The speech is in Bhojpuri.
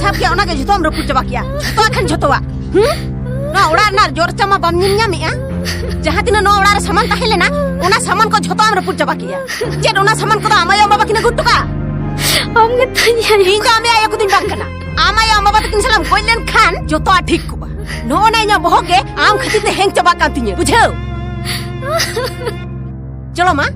साहब के ओना के जतो हम रपुट चबा किया तो अखन जतोवा ना ओड़ा ना जोर चमा बम निन्या मिया जहां तिना नो ओड़ा रे सामान ताहे लेना ओना सामान को जतो हम रपुट चबा किया चेड ओना सामान को आमाय अम्मा बाकिना गुटुका हमने तनिया ᱤᱧ ᱫᱚ ᱟᱢᱮ ᱟᱭᱟ ᱠᱚᱫᱤᱧ ᱵᱟᱝ ᱠᱟᱱᱟ ᱟᱢᱟᱭ ᱟᱢᱟ ᱵᱟᱛᱤᱱ ᱥᱟᱞᱟᱢ ᱜᱚᱡ ᱞᱮᱱ ᱠᱷᱟᱱ ᱡᱚᱛᱚ ᱴᱷᱤᱠ ᱠᱚᱜᱼᱟ ᱱᱚᱜᱼᱚ ᱤᱧᱟᱹᱜ ᱵᱚᱦᱚᱜ ᱜᱮ ᱟᱢ ᱠᱷᱟᱹᱛᱤᱨ ᱛᱮ ᱦᱮᱝ ᱪᱟᱵᱟᱜ ᱠᱟᱱ ᱛᱤᱧᱟᱹ ᱵᱩᱡᱷᱟᱹᱣ चलो माँ